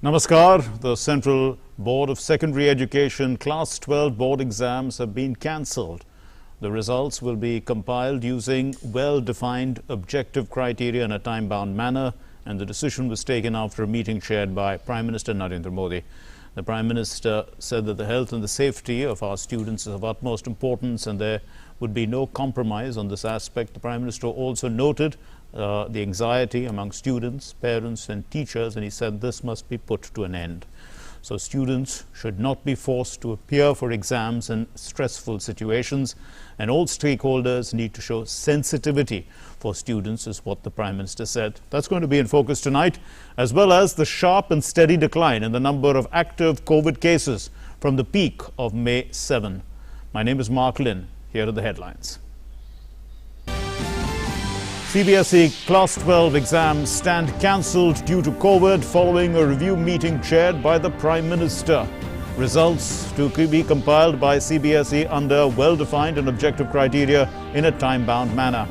Namaskar. The Central Board of Secondary Education Class 12 board exams have been cancelled. The results will be compiled using well-defined objective criteria in a time-bound manner, and the decision was taken after a meeting chaired by Prime Minister Narendra Modi. The Prime Minister said that the health and the safety of our students is of utmost importance and there would be no compromise on this aspect. The Prime Minister also noted the anxiety among students, parents and teachers, and he said this must be put to an end. So students should not be forced to appear for exams in stressful situations, and all stakeholders need to show sensitivity for students, is what the Prime Minister said. That's going to be in focus tonight, as well as the sharp and steady decline in the number of active COVID cases from the peak of May 7. My name is Mark Lynn. Here are the headlines. CBSE Class 12 exams stand cancelled due to COVID following a review meeting chaired by the Prime Minister. Results to be compiled by CBSE under well-defined and objective criteria in a time-bound manner.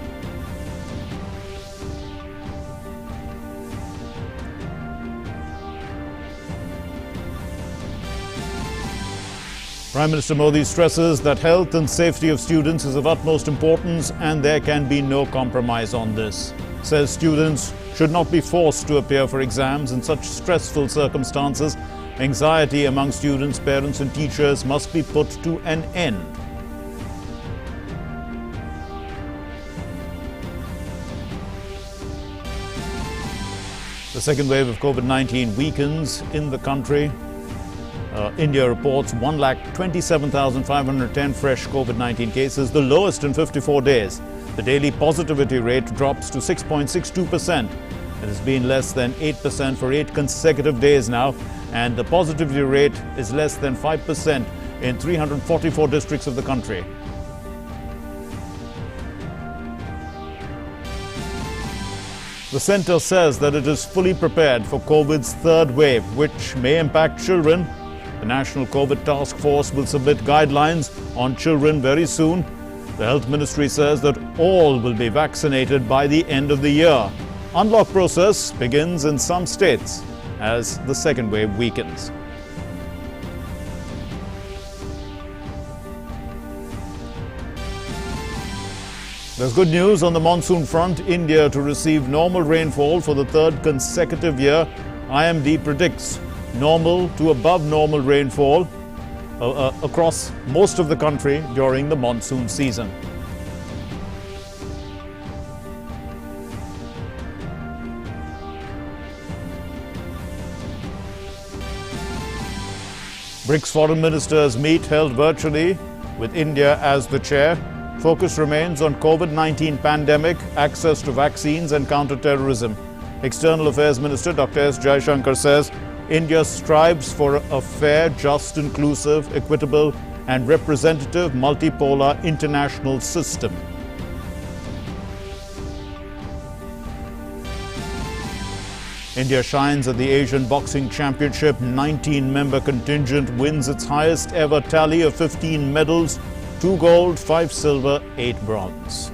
Prime Minister Modi stresses that health and safety of students is of utmost importance and there can be no compromise on this. Says students should not be forced to appear for exams in such stressful circumstances. Anxiety among students, parents and teachers must be put to an end. The second wave of COVID-19 weakens in the country. India reports 1,27,510 fresh COVID-19 cases, the lowest in 54 days. The daily positivity rate drops to 6.62%. It has been less than 8% for 8 consecutive days now, and the positivity rate is less than 5% in 344 districts of the country. The centre says that it is fully prepared for COVID's third wave, which may impact children. The National COVID Task Force will submit guidelines on children very soon. The Health Ministry says that all will be vaccinated by the end of the year. Unlock process begins in some states as the second wave weakens. There's good news on the monsoon front. India to receive normal rainfall for the third consecutive year. IMD predicts normal to above normal rainfall across most of the country during the monsoon season. BRICS foreign ministers meet held virtually with India as the chair. Focus remains on COVID-19 pandemic, access to vaccines and counter-terrorism. External Affairs Minister Dr. S. Jaishankar says India strives for a fair, just, inclusive, equitable and representative multipolar international system. India shines at the Asian Boxing Championship. 19-member contingent wins its highest ever tally of 15 medals, 2 gold, 5 silver, 8 bronze.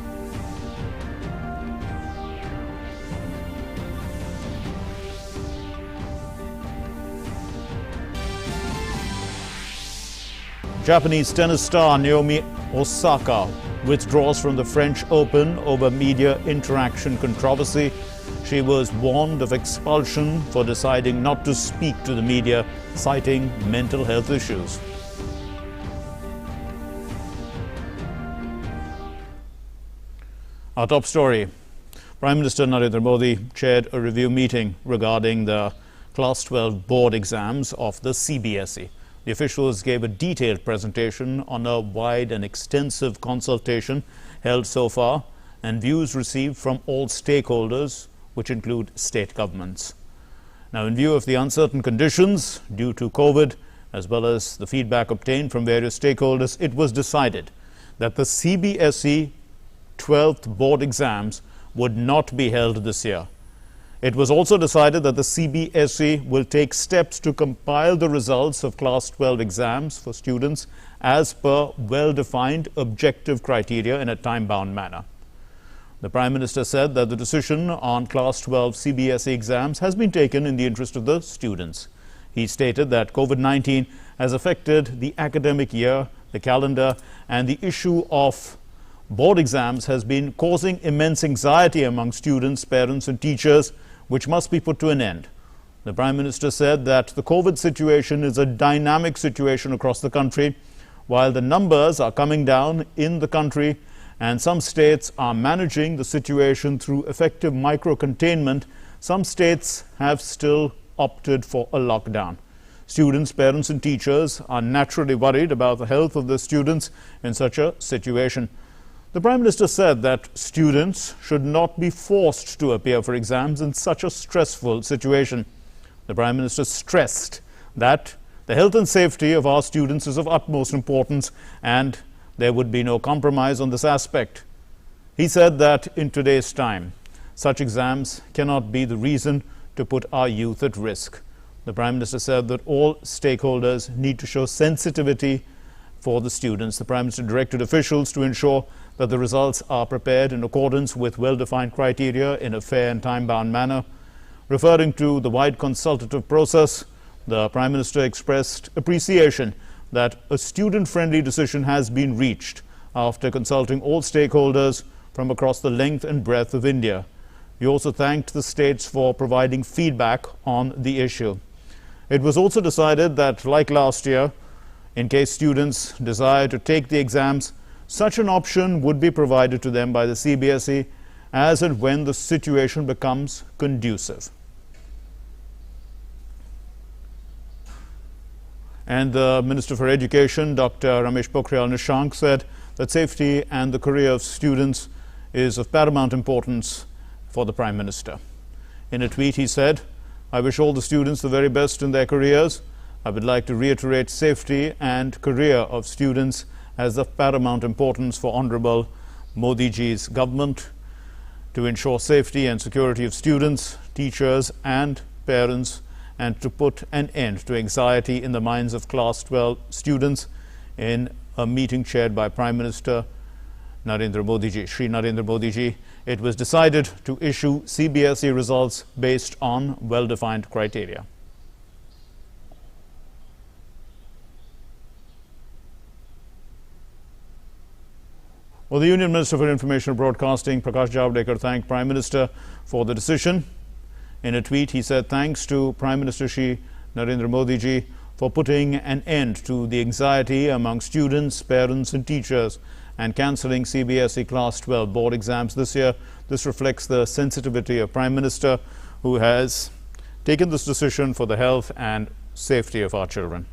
Japanese tennis star Naomi Osaka withdraws from the French Open over media interaction controversy. She was warned of expulsion for deciding not to speak to the media, citing mental health issues. Our top story. Prime Minister Narendra Modi chaired a review meeting regarding the Class 12 board exams of the CBSE. The officials gave a detailed presentation on a wide and extensive consultation held so far and views received from all stakeholders, which include state governments. Now, in view of the uncertain conditions due to COVID, as well as the feedback obtained from various stakeholders, it was decided that the CBSE 12th board exams would not be held this year. It was also decided that the CBSE will take steps to compile the results of Class 12 exams for students as per well-defined objective criteria in a time-bound manner. The Prime Minister said that the decision on Class 12 CBSE exams has been taken in the interest of the students. He stated that COVID-19 has affected the academic year, the calendar, and the issue of board exams has been causing immense anxiety among students, parents, and teachers, which must be put to an end. The Prime Minister said that the COVID situation is a dynamic situation across the country. While the numbers are coming down in the country and some states are managing the situation through effective micro-containment, some states have still opted for a lockdown. Students, parents, and teachers are naturally worried about the health of the students in such a situation. The Prime Minister said that students should not be forced to appear for exams in such a stressful situation. The Prime Minister stressed that the health and safety of our students is of utmost importance and there would be no compromise on this aspect. He said that in today's time, such exams cannot be the reason to put our youth at risk. The Prime Minister said that all stakeholders need to show sensitivity for the students. The Prime Minister directed officials to ensure that the results are prepared in accordance with well-defined criteria in a fair and time-bound manner. Referring to the wide consultative process, the Prime Minister expressed appreciation that a student-friendly decision has been reached after consulting all stakeholders from across the length and breadth of India. He also thanked the states for providing feedback on the issue. It was also decided that, like last year, in case students desire to take the exams, such an option would be provided to them by the CBSE as and when the situation becomes conducive. And the Minister for Education, Dr. Ramesh Pokhriyal Nishank, said that safety and the career of students is of paramount importance for the Prime Minister. In a tweet, he said, "I wish all the students the very best in their careers. I would like to reiterate safety and career of students as of paramount importance for Honorable Modi ji's government to ensure safety and security of students, teachers and parents, and to put an end to anxiety in the minds of Class 12 students." In a meeting chaired by Prime Minister Narendra Modi ji, Shri Narendra Modi ji, it was decided to issue CBSE results based on well-defined criteria. Well, the Union Minister for Information and Broadcasting, Prakash Javadekar, thanked Prime Minister for the decision. In a tweet, he said thanks to Prime Minister Shri Narendra Modi ji for putting an end to the anxiety among students, parents and teachers and cancelling CBSE Class 12 board exams this year. This reflects the sensitivity of Prime Minister, who has taken this decision for the health and safety of our children.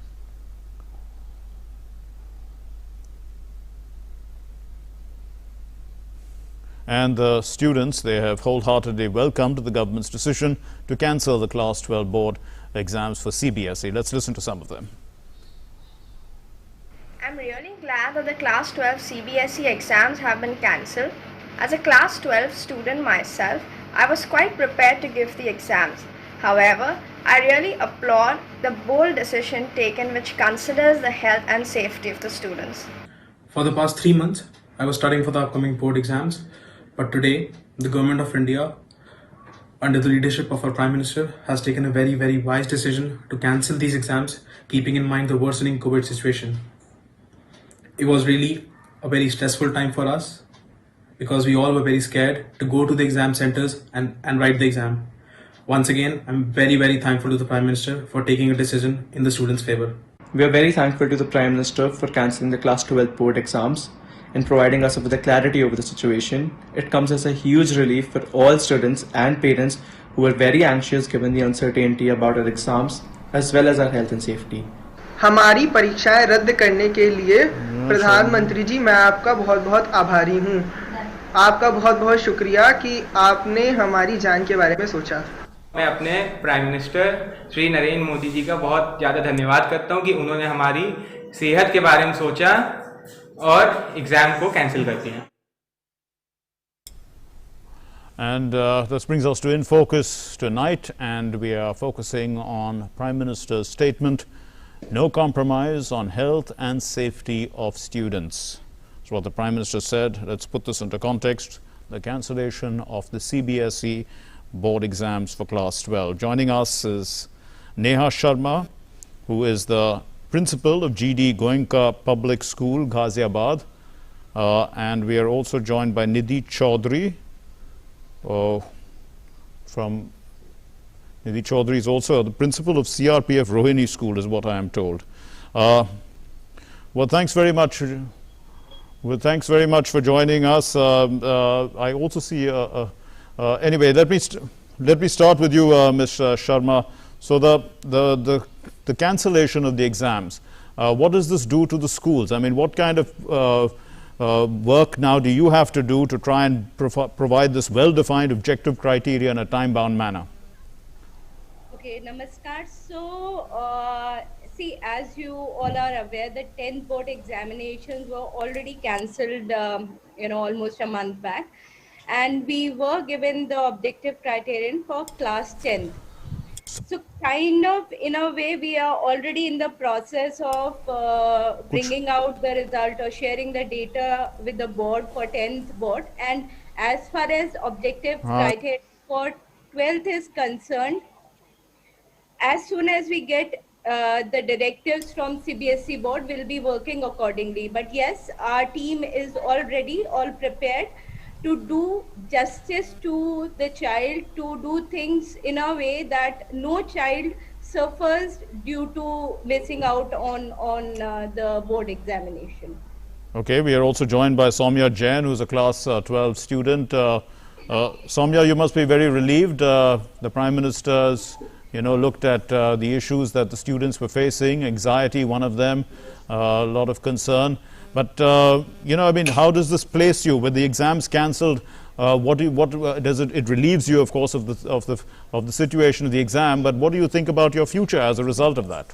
And the students, they have wholeheartedly welcomed the government's decision to cancel the Class 12 board exams for CBSE. Let's listen to some of them. I'm really glad that the Class 12 CBSE exams have been cancelled. As a Class 12 student myself, I was quite prepared to give the exams. However, I really applaud the bold decision taken which considers the health and safety of the students. For the past 3 months, I was studying for the upcoming board exams. But today, the Government of India, under the leadership of our Prime Minister, has taken a very, very wise decision to cancel these exams, keeping in mind the worsening COVID situation. It was really a very stressful time for us because we all were very scared to go to the exam centers and write the exam. Once again, I'm very, very thankful to the Prime Minister for taking a decision in the students' favor. We are very thankful to the Prime Minister for cancelling the Class 12 board exams and providing us with the clarity over the situation. It comes as a huge relief for all students and parents who were very anxious given the uncertainty about our exams as well as our health and safety. हमारी परीक्षाएं रद्द करने के लिए प्रधानमंत्री जी मैं आपका बहुत बहुत आभारी हूं। आपका बहुत बहुत शुक्रिया कि आपने हमारी जान के बारे में सोचा। मैं अपने प्राइम मिनिस्टर श्री नरेंद्र मोदी जी का बहुत ज़्यादा धन्यवाद करता हूं कि उन्होंने हमारी सेहत के बारे में सोचा और एग्जाम को कैंसिल कर दिया। And this brings us to In Focus tonight, and we are focusing on Prime Minister's statement, no compromise on health and safety of students. That's what the Prime Minister said. Let's put this into context. The cancellation of the CBSE board exams for Class 12. Joining us is Neha Sharma, who is the principal of GD Goenka Public School, Ghaziabad. And we are also joined by Nidhi Chaudhary from Nidhi Chaudhary is also the principal of CRPF Rohini School, is what I am told. Well, thanks very much. Well, thanks very much for joining us. I also see. Anyway, let me start with you, Ms. Sharma. So the cancellation of the exams. What does this do to the schools? I mean, what kind of work now do you have to do to try and provide this well-defined objective criteria in a time-bound manner? Okay, namaskar. So, see, as you all are aware, the 10th board examinations were already cancelled, almost a month back. And we were given the objective criterion for class 10th. So kind of, in a way, we are already in the process of bringing out the result or sharing the data with the board for 10th board. And as far as objective criteria for 12th is concerned, as soon as we get the directives from CBSE board, we'll be working accordingly. But yes, our team is already all prepared to do justice to the child, to do things in a way that no child suffers due to missing out on the board examination. Okay, we are also joined by Soumya Jain, who is a class 12 student. Soumya, you must be very relieved. The Prime Minister's looked at the issues that the students were facing, anxiety, one of them, a lot of concern. But I mean, how does this place you with the exams cancelled? What does it? It relieves you, of course, of the situation of the exam. But what do you think about your future as a result of that?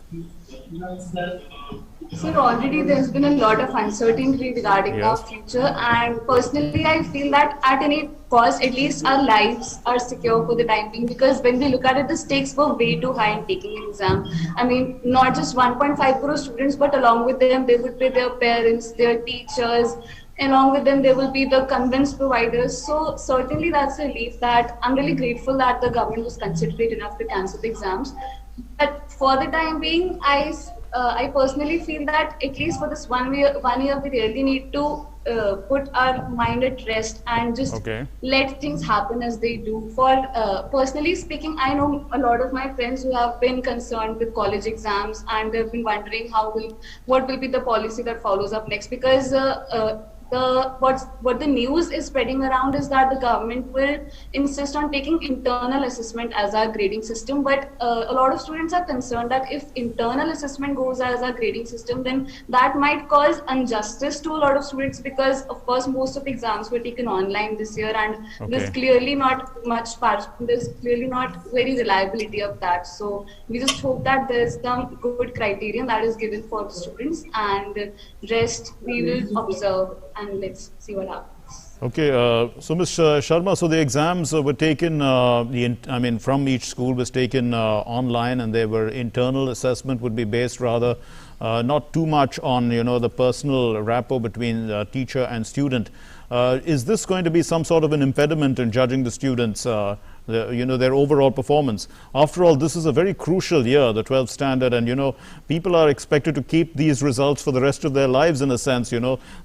Sir, already there's been a lot of uncertainty regarding our future, and personally I feel that at any cost, at least our lives are secure for the time being, because when we look at it, the stakes were way too high in taking an exam. I mean, not just 1.5 crore students, but along with them, they would be their parents, their teachers, along with them, there will be the convents providers. So certainly that's a relief that I'm really grateful that the government was considerate enough to cancel the exams. But for the time being, I personally feel that at least for this 1 year, we really need to put our mind at rest and just let things happen as they do. For personally speaking, I know a lot of my friends who have been concerned with college exams, and they've been wondering what will be the policy that follows up next, because what the news is spreading around is that the government will insist on taking internal assessment as our grading system. But a lot of students are concerned that if internal assessment goes as our grading system, then that might cause injustice to a lot of students, because of course most of the exams were taken online this year, and there's clearly not much there's clearly not very reliability of that. So we just hope that there's some good criterion that is given for the students, and rest we will observe. And let's see what happens. Okay, so Ms. Sharma, so the exams were taken, from each school was taken online, and they were internal assessment would be based rather not too much on, the personal rapport between teacher and student. Is this going to be some sort of an impediment in judging the students, their overall performance? After all, this is a very crucial year, the 12th standard, and people are expected to keep these results for the rest of their lives, in a sense.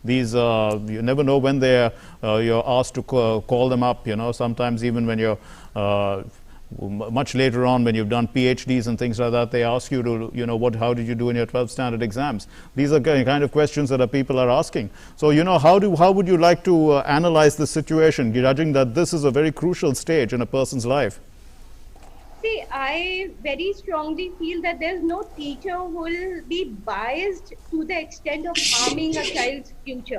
These you never know when you're asked to call them up. Sometimes even when you're much later on, when you've done PhDs and things like that, they ask you to, how did you do in your 12th standard exams? These are kind of questions that people are asking. So, how would you like to analyze the situation, judging that this is a very crucial stage in a person's life? See, I very strongly feel that there's no teacher who will be biased to the extent of harming a child's future.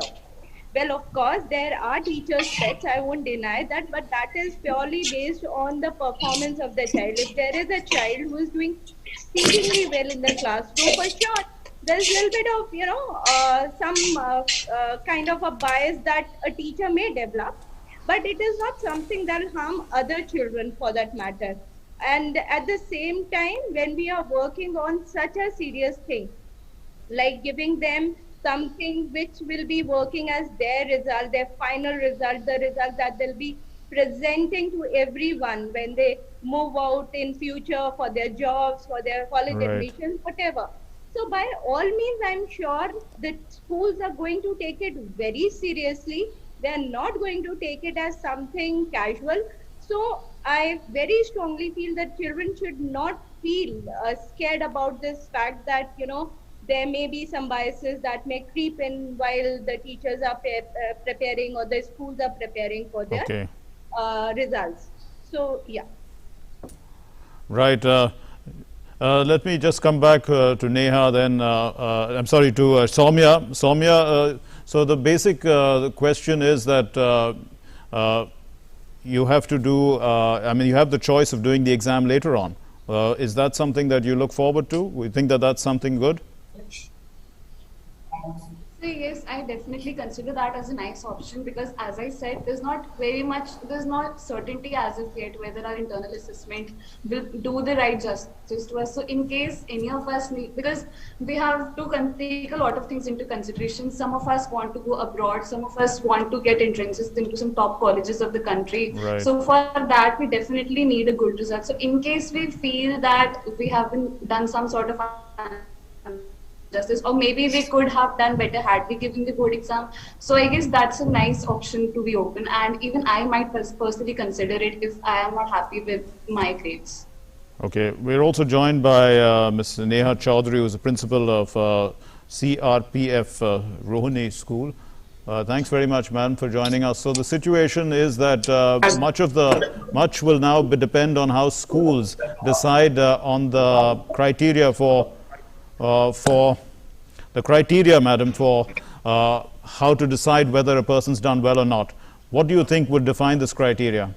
Well, of course, there are teachers' pets, I won't deny that, but that is purely based on the performance of the child. If there is a child who is doing exceedingly well in the classroom, for sure, there's a little bit of, some kind of a bias that a teacher may develop, but it is not something that will harm other children for that matter. And at the same time, when we are working on such a serious thing, like giving them something which will be working as their result, their final result, the result that they'll be presenting to everyone when they move out in future for their jobs, for their college Right. admissions, whatever. So by all means, I'm sure that schools are going to take it very seriously. They are not going to take it as something casual. So I very strongly feel that children should not feel scared about this fact that, there may be some biases that may creep in while the teachers are preparing or the schools are preparing for their Okay. results. So, yeah. Right. Let me just come back to Neha then. I'm sorry, to Soumya. Soumya, so the basic question is that you have to do, you have the choice of doing the exam later on. Is that something that you look forward to? We think that that's something good? So yes, I definitely consider that as a nice option because, as I said, there's not certainty as of yet whether our internal assessment will do the right justice to us. So in case any of us need, because we have to take a lot of things into consideration. Some of us want to go abroad. Some of us want to get entrances into some top colleges of the country. Right. So for that, we definitely need a good result. So in case we feel that we haven't done some sort of justice, or maybe we could have done better had we given the board exam. So I guess that's a nice option to be open, and even I might personally consider it if I am not happy with my grades. Okay, we're also joined by Ms. Neha Chaudhary, who is the principal of CRPF Rohini School. Thanks very much, ma'am, for joining us. So the situation is that much will now depend on how schools decide on the criteria for the criteria, madam, for how to decide whether a person's done well or not. What do you think would define this criteria?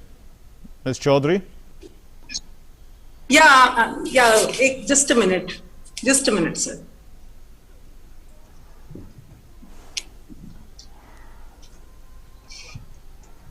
Ms. Chaudhary? Just a minute, sir.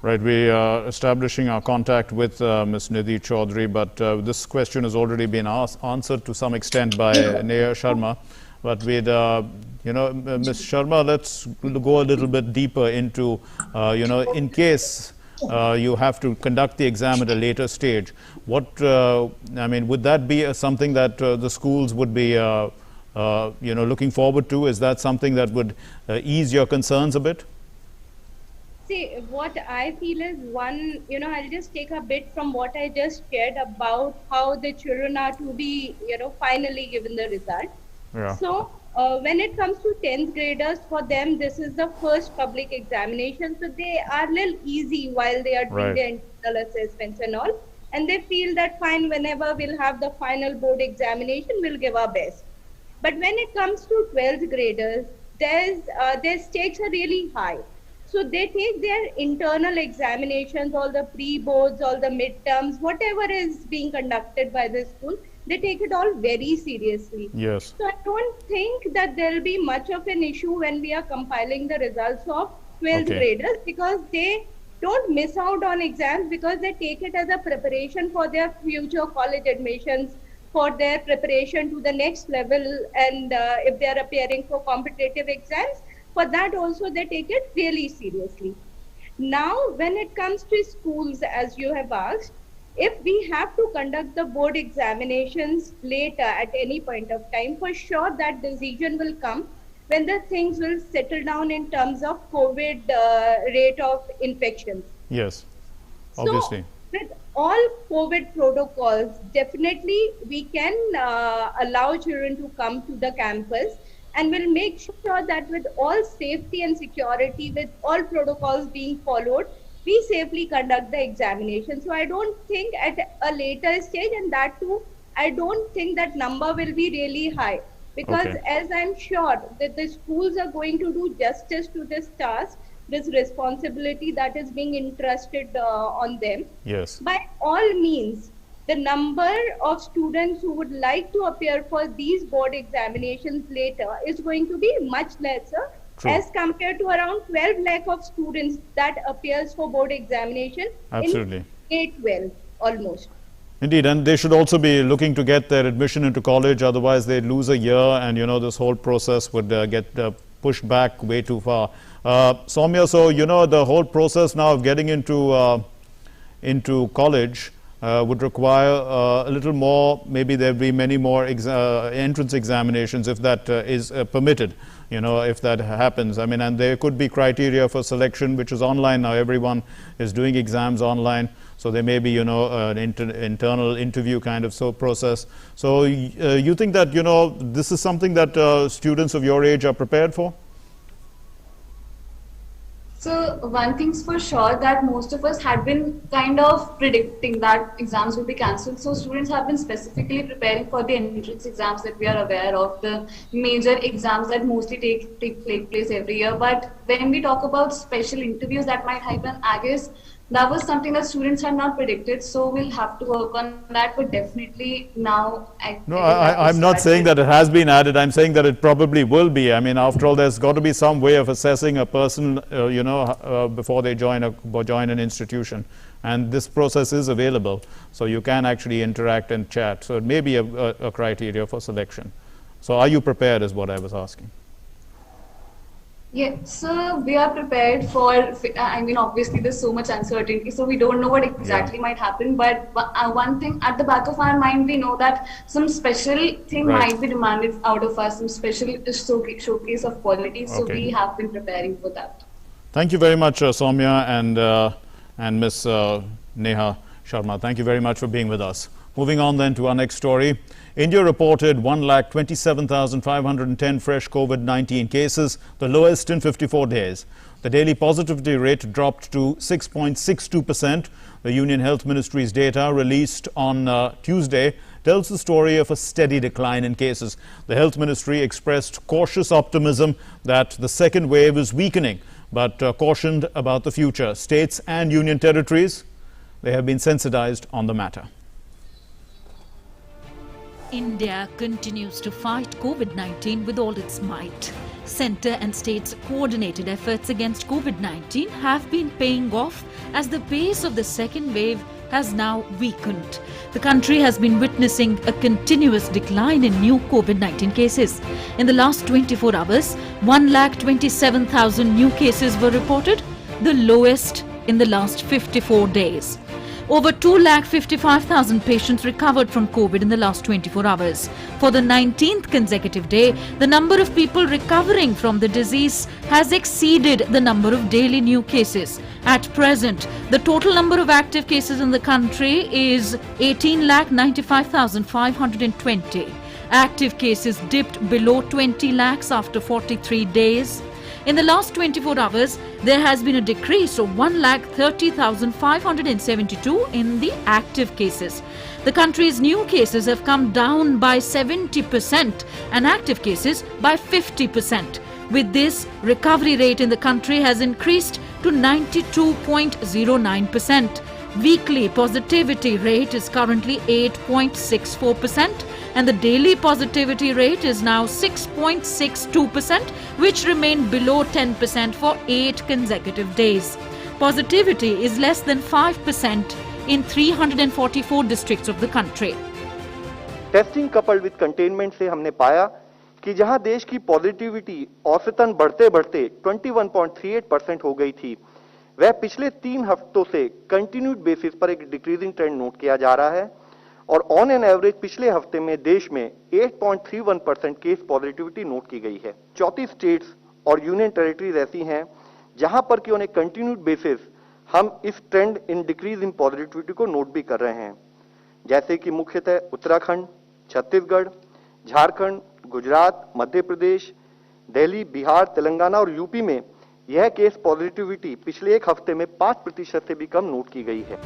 Right, we are establishing our contact with Ms. Nidhi Chaudhary, but this question has already been answered to some extent by Neha Sharma. But we'd, Ms. Sharma, let's go a little bit deeper into, in case you have to conduct the exam at a later stage, would that be something that the schools would be, looking forward to? Is that something that would ease your concerns a bit? See, what I feel is one, I'll just take a bit from what I just shared about how the children are to be, finally given the result. Yeah. So, when it comes to 10th graders, for them, this is the first public examination. So, they are a little easy while they are doing their internal assessments and all. And they feel that fine, whenever we'll have the final board examination, we'll give our best. But when it comes to 12th graders, their stakes are really high. So they take their internal examinations, all the pre-boards, all the midterms, whatever is being conducted by the school, they take it all very seriously. Yes. So I don't think that there will be much of an issue when we are compiling the results of 12th graders, because they don't miss out on exams, because they take it as a preparation for their future college admissions, for their preparation to the next level, and if they are appearing for competitive exams, for that also they take it really seriously. Now, when it comes to schools, as you have asked, if we have to conduct the board examinations later at any point of time, for sure that decision will come when the things will settle down in terms of COVID rate of infections. Yes, obviously. So, with all COVID protocols, definitely we can allow children to come to the campus, and we'll make sure that with all safety and security, with all protocols being followed, we safely conduct the examination. So I don't think at a later stage, and that too, I don't think that number will be really high, because as I'm sure that the schools are going to do justice to this task, this responsibility that is being entrusted on them. Yes. By all means, the number of students who would like to appear for these board examinations later is going to be much lesser. True. As compared to around 12 lakh of students that appears for board examination. Absolutely. In 8-12 almost. Indeed, and they should also be looking to get their admission into college, otherwise they lose a year, and this whole process would get pushed back way too far. Soumya, so the whole process now of getting into into college would require a little more, maybe there'll be many more entrance examinations if that is permitted, if that happens. I mean, and there could be criteria for selection, which is online now. Everyone is doing exams online. So there may be, an internal interview kind of process. So you think that, this is something that students of your age are prepared for? So one thing's for sure that most of us had been kind of predicting that exams will be cancelled. So students have been specifically preparing for the entrance exams that we are aware of, the major exams that mostly take place every year. But when we talk about special interviews that might happen, I guess that was something that students had not predicted, so we'll have to work on that, but definitely now... I'm not saying that it has been added, I'm saying that it probably will be. I mean, after all, there's got to be some way of assessing a person, before they join an institution. And this process is available, so you can actually interact and chat. So it may be a criteria for selection. So are you prepared is what I was asking. Yes, so we are prepared for, obviously there's so much uncertainty, so we don't know what exactly might happen, but one thing at the back of our mind, we know that some special thing might be demanded out of us, some special showcase of quality, so we have been preparing for that. Thank you very much, Soumya and Ms. Neha Sharma. Thank you very much for being with us. Moving on then to our next story. India reported 1,27,510 fresh COVID-19 cases, the lowest in 54 days. The daily positivity rate dropped to 6.62%. The Union Health Ministry's data, released on Tuesday, tells the story of a steady decline in cases. The Health Ministry expressed cautious optimism that the second wave is weakening, but cautioned about the future. States and union territories, they have been sensitized on the matter. India continues to fight COVID-19 with all its might. Centre and states' coordinated efforts against COVID-19 have been paying off as the pace of the second wave has now weakened. The country has been witnessing a continuous decline in new COVID-19 cases. In the last 24 hours, 1,27,000 new cases were reported, the lowest in the last 54 days. Over 2,55,000 patients recovered from COVID in the last 24 hours. For the 19th consecutive day, the number of people recovering from the disease has exceeded the number of daily new cases. At present, the total number of active cases in the country is 18,95,520. Active cases dipped below 20 lakhs after 43 days. In the last 24 hours, there has been a decrease of 1,30,572 in the active cases. The country's new cases have come down by 70% and active cases by 50%. With this, recovery rate in the country has increased to 92.09%. Weekly positivity rate is currently 8.64%. And the daily positivity rate is now 6.62%, which remained below 10% for 8 consecutive days. Positivity is less than 5% in 344 districts of the country. Testing coupled with containment से हमने पाया कि जहां देश की positivity औसतन बढ़ते-बढ़ते 21.38% हो गई थी, वह पिछले 3 हफ्तों से कंटिन्यूड बेसिस पर एक डिक्रीजिंग ट्रेंड नोट किया जा रहा है और ऑन एन एवरेज पिछले हफ्ते में देश में 8.31% केस पॉजिटिविटी नोट की गई है। 34 स्टेट्स और यूनियन टेरिटरीज ऐसी हैं जहां पर कि ऑन ए कंटिन्यूड बेसिस हम इस trend in decrease in positivity को नोट भी कर रहे हैं, जैसे कि मुख्यतः उत्तराखंड, छत्तीसगढ़, झारखंड, गुजरात, मध्य प्रदेश, दिल्ली, बिहार, तेलंगाना और यूपी में यह केस पॉजिटिविटी पिछले एक हफ्ते में 5% से भी कम नोट की गई है।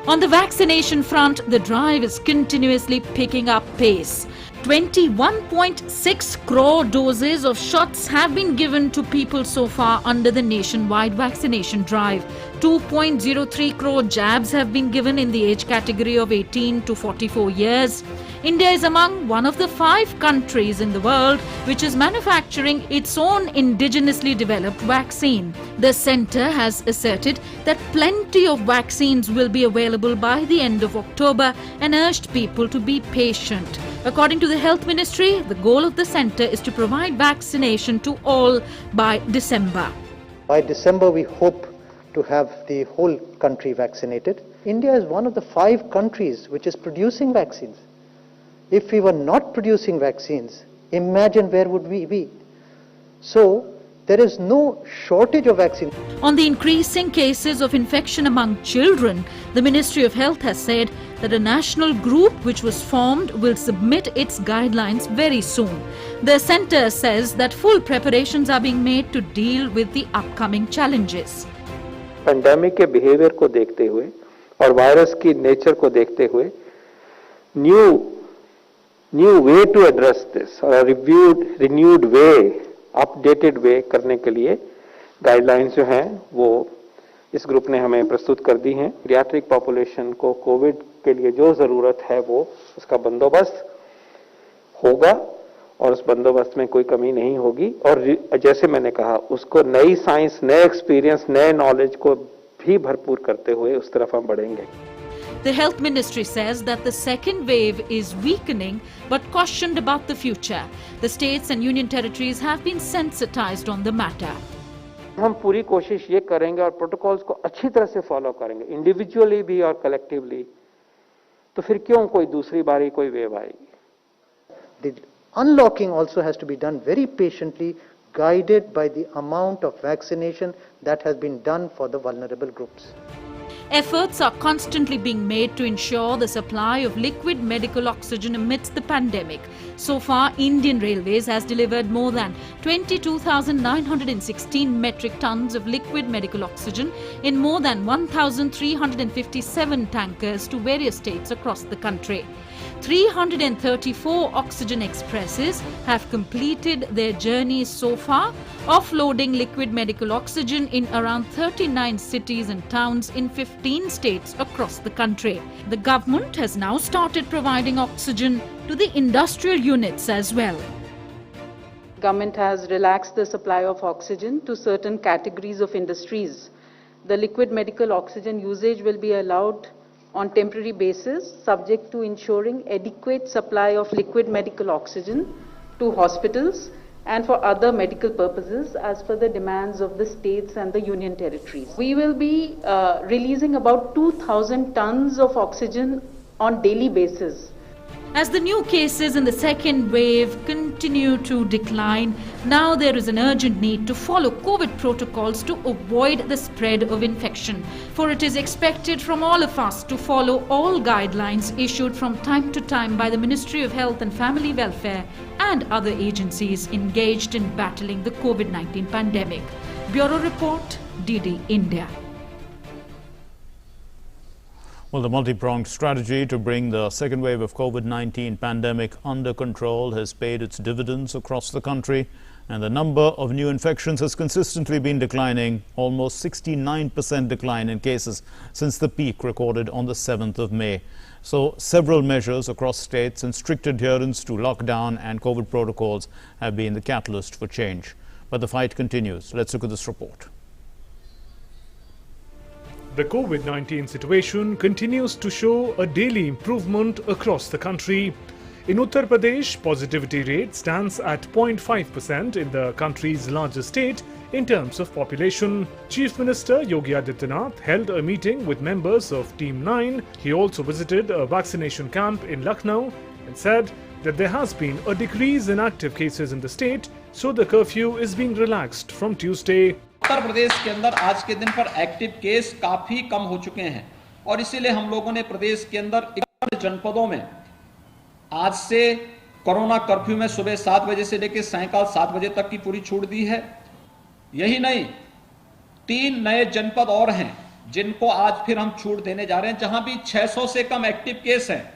On the vaccination front, the drive is continuously picking up pace. 21.6 crore doses of shots have been given to people so far under the nationwide vaccination drive. 2.03 crore jabs have been given in the age category of 18 to 44 years. India is among one of the 5 countries in the world which is manufacturing its own indigenously developed vaccine. The centre has asserted that plenty of vaccines will be available by the end of October and urged people to be patient. According to the Health Ministry, the goal of the centre is to provide vaccination to all by December. By December, we hope to have the whole country vaccinated. India is one of the 5 countries which is producing vaccines. If we were not producing vaccines, imagine where would we be? So, there is no shortage of vaccines. On the increasing cases of infection among children, the Ministry of Health has said that a national group which was formed will submit its guidelines very soon. The centre says that full preparations are being made to deal with the upcoming challenges. Pandemic के behaviour को देखते हुए और virus की nature को देखते हुए new way to address this और रिन्यूड वे, अपडेटेड वे करने के लिए गाइडलाइंस जो हैं वो इस ग्रुप ने हमें प्रस्तुत कर दी हैं। पीडियाट्रिक पॉपुलेशन को कोविड के लिए जो जरूरत है वो उसका बंदोबस्त होगा और उस बंदोबस्त में कोई कमी नहीं होगी और जैसे मैंने कहा उसको नई साइंस, नए एक्सपीरियंस, नए नॉलेज को भी भरपूर करते हुए उस तरफ हम बढ़ेंगे। The Health Ministry says that the second wave is weakening but cautioned about the future. The states and union territories have been sensitized on the matter. हम पूरी कोशिश ये करेंगे और प्रोटोकॉल्स को अच्छी तरह से फॉलो करेंगे, इंडिविजुअली भी और कलेक्टिवली, तो फिर क्यों कोई दूसरी बारी कोई वेव आएगी। The unlocking also has to be done very patiently, guided by the amount of vaccination that has been done for the vulnerable groups. Efforts are constantly being made to ensure the supply of liquid medical oxygen amidst the pandemic. So far, Indian Railways has delivered more than 22,916 metric tons of liquid medical oxygen in more than 1,357 tankers to various states across the country. 334 oxygen expresses have completed their journeys so far, offloading liquid medical oxygen in around 39 cities and towns in 15 states across the country. The government has now started providing oxygen to the industrial units as well. Government has relaxed the supply of oxygen to certain categories of industries. The liquid medical oxygen usage will be allowed on temporary basis, subject to ensuring adequate supply of liquid medical oxygen to hospitals and for other medical purposes as per the demands of the states and the union territories. We will be releasing about 2,000 tons of oxygen on daily basis. As the new cases in the second wave continue to decline, now there is an urgent need to follow COVID protocols to avoid the spread of infection. For it is expected from all of us to follow all guidelines issued from time to time by the Ministry of Health and Family Welfare and other agencies engaged in battling the COVID-19 pandemic. Bureau Report, DD India. Well, the multi-pronged strategy to bring the second wave of COVID-19 pandemic under control has paid its dividends across the country, and the number of new infections has consistently been declining, almost 69% decline in cases since the peak recorded on the 7th of May. So several measures across states and strict adherence to lockdown and COVID protocols have been the catalyst for change. But the fight continues. Let's look at this report. The COVID-19 situation continues to show a daily improvement across the country. In Uttar Pradesh, positivity rate stands at 0.5% in the country's largest state in terms of population. Chief Minister Yogi Adityanath held a meeting with members of Team 9. He also visited a vaccination camp in Lucknow and said that there has been a decrease in active cases in the state, so the curfew is being relaxed from Tuesday. Uttar Pradesh के अंदर आज के दिन पर active case काफी कम हो चुके हैं और इसीलिए हम लोगों ने प्रदेश के अंदर 51 जनपदों में आज से कोरोना कर्फ्यू में सुबह 7 बजे से लेकर सायंकाल 7 बजे तक की पूरी छूट दी है। यही नहीं, 3 नए जनपद और हैं जिनको आज फिर हम छूट देने जा रहे हैं। जहां भी 600 से कम एक्टिव केस हैं,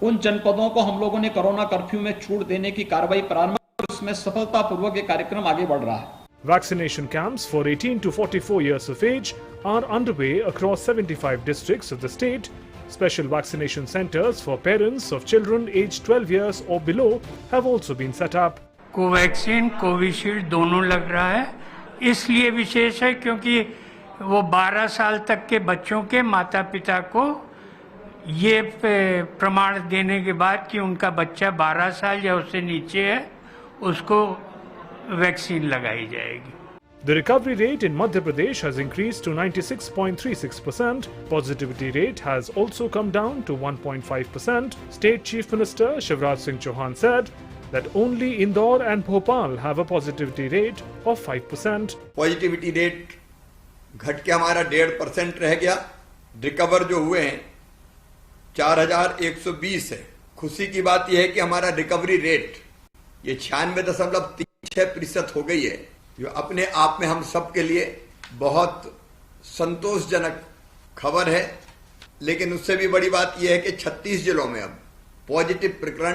उन जनपदों को हम लोगों ने कोरोना कर्फ्यू में छूट देने की कार्रवाई प्रारंभ की। इसमें सफलतापूर्वक ये कार्यक्रम आगे बढ़ रहा है। Vaccination camps for 18 to 44 years of age are underway across 75 districts of the state. Special vaccination centers for parents of children aged 12 years or below have also been set up. Covaxin, Covishield दोनों लग रहा है। इसलिए विशेष है क्योंकि वो 12 साल तक के बच्चों के माता पिता को ये प्रमाण देने के बाद कि उनका बच्चा 12 साल या उससे नीचे है, उसको वैक्सीन लगाई जाएगी। The recovery rate in Madhya Pradesh has increased to 96.36%. Positivity rate has also come down to 1.5%. State Chief Minister Shivraj Singh Chauhan said that only Indore and Bhopal have a positivity rate of 5%. Positivity rate घट के हमारा 1.5% रह गया। Recover जो हुए हैं 4120 है। खुशी की बात यह है कि हमारा रिकवरी रेट ये 96.36% हो गई है, जो अपने आप में हम सब के लिए बहुत संतोषजनक खबर है। लेकिन उससे भी बड़ी बात यह है कि 36 जिलों में अब पॉजिटिव प्रकरण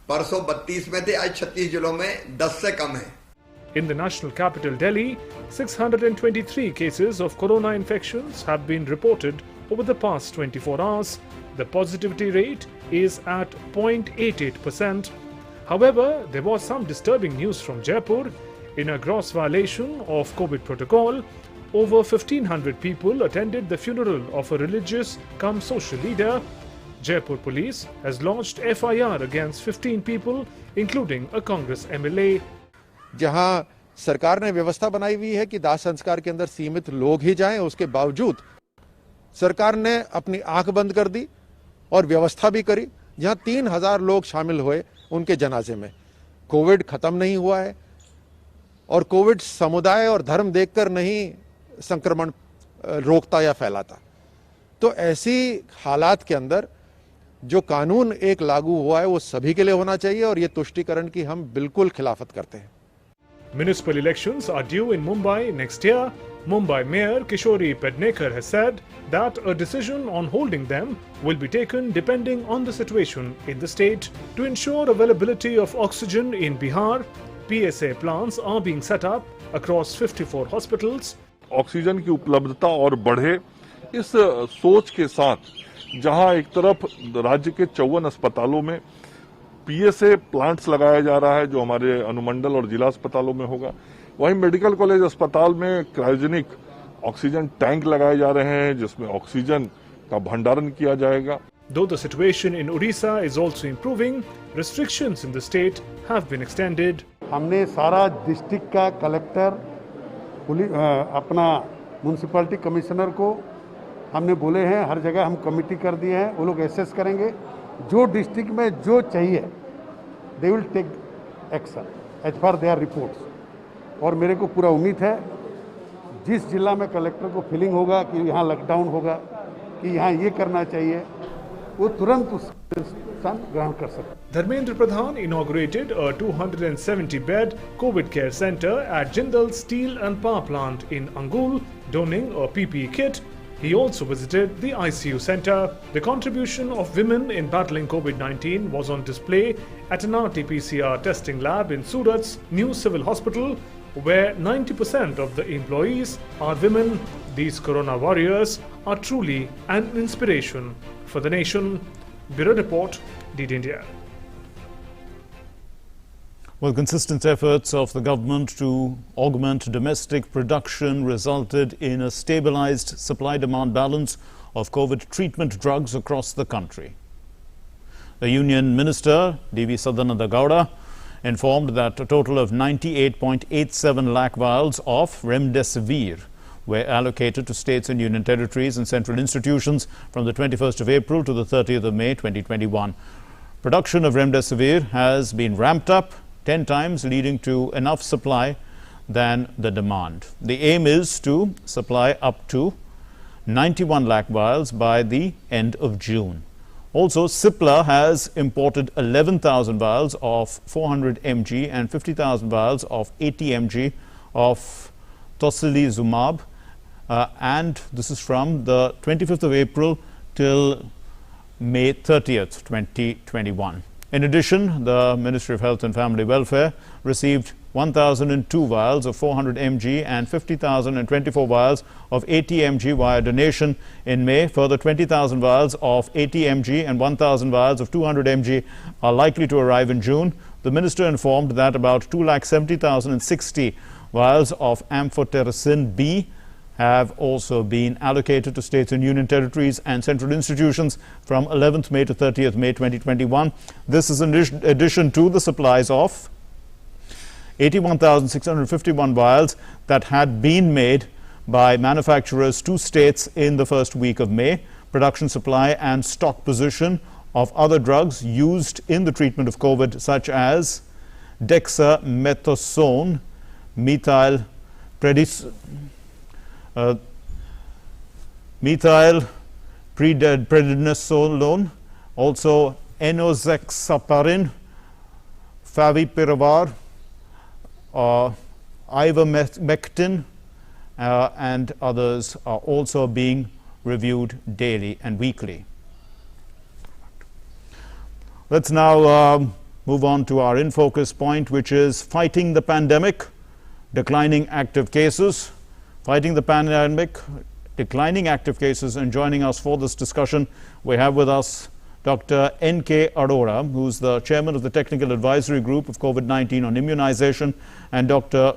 परसों 32 में थे, आज 36 जिलों में 10 से कम है। In the national capital Delhi, 623 cases of corona infections have been reported over the past 24 hours. The positivity rate is at 0.88%. However, there was some disturbing news from Jaipur. In a gross violation of COVID protocol, over 1,500 people attended the funeral of a religious cum social leader. Jaipur police has launched FIR against 15 people, including a Congress MLA. जहां सरकार ने व्यवस्था बनाई हुई है कि दाह संस्कार के अंदर सीमित लोग ही जाएं, उसके बावजूद सरकार ने अपनी आंख बंद कर दी और व्यवस्था भी करी, जहां 3000 लोग शामिल हुए उनके जनाजे में। कोविड खत्म नहीं हुआ है और कोविड समुदाय और धर्म देखकर नहीं संक्रमण रोकता या फैलाता। तो ऐसी हालात के अंदर जो कानून एक लागू हुआ है वो सभी के लिए होना चाहिए और ये तुष्टीकरण की हम बिल्कुल खिलाफत करते हैं। Municipal elections are due in Mumbai next year. Mumbai Mayor Kishori Pednekar has said that a decision on holding them will be taken depending on the situation in the state. To ensure availability of oxygen in Bihar, PSA plants are being set up across 54 hospitals. Oxygen की उपलब्धता और बढ़े, इस सोच के साथ जहां एक तरफ राज्य के 54 अस्पतालों में पीएसए प्लांट्स लगाया जा रहा है जो हमारे अनुमंडल और जिला अस्पतालों में होगा, वहीं मेडिकल कॉलेज अस्पताल में क्रायोजेनिक ऑक्सीजन टैंक लगाए जा रहे हैं जिसमें ऑक्सीजन का भंडारण किया जाएगा। Though the situation in Odisha is also improving, restrictions in the state have been extended. हमने सारा डिस्ट्रिक्ट का कलेक्टर अपना म्युनिसिपैलिटी कमिश्नर को हमने बोले हैं, हर जगह हम कमेटी कर दिए हैं, वो लोग एसेस करेंगे, जो डिस्ट्रिक्ट में जो चाहिए they will take action as per their reports. और मेरे को पूरा उम्मीद है जिस जिला में कलेक्टर को फीलिंग होगा कि यहाँ लॉकडाउन होगा, कि यहाँ ये करना चाहिए, वो तुरंत उस ग्रहण कर सकते। Dharmendra Pradhan inaugurated a 270-bed COVID care center at Jindal Steel and Power Plant in Angul, donning a PPE kit. He also visited the ICU center. The contribution of women in battling COVID-19 was on display at an RT-PCR testing lab in Surat's new civil hospital, where 90% of the employees are women. These corona warriors are truly an inspiration for the nation. Bureau Report, DD India. Well, consistent efforts of the government to augment domestic production resulted in a stabilized supply-demand balance of COVID treatment drugs across the country. The Union Minister, D.V. Sadananda Gowda, informed that a total of 98.87 lakh vials of Remdesivir were allocated to states and union territories and central institutions from the 21st of April to the 30th of May 2021. Production of Remdesivir has been ramped up 10 times, leading to enough supply than the demand. The aim is to supply up to 91 lakh vials by the end of June. Also, Cipla has imported 11,000 vials of 400 mg and 50,000 vials of 80 mg of tocilizumab, and this is from the 25th of April till May 30th, 2021. In addition, the Ministry of Health and Family Welfare received 1,002 vials of 400 mg and 50,024 vials of 80 mg via donation in May. Further 20,000 vials of 80 mg and 1,000 vials of 200 mg are likely to arrive in June. The minister informed that about 2,70,060 vials of amphotericin B have also been allocated to states and union territories and central institutions from 11th May to 30th May 2021. This is in addition to the supplies of 81,651 vials that had been made by manufacturers to states in the first week of May. Production, supply and stock position of other drugs used in the treatment of COVID, such as dexamethasone, methylprednisolone, also enoxaparin, favipiravir, ivermectin, and others are also being reviewed daily and weekly. Let's now move on to our in focus point, which is fighting the pandemic, declining active cases. Fighting the pandemic, declining active cases. And joining us for this discussion, we have with us Dr. N.K. Arora, who's the chairman of the Technical Advisory Group of COVID-19 on Immunization, and Dr.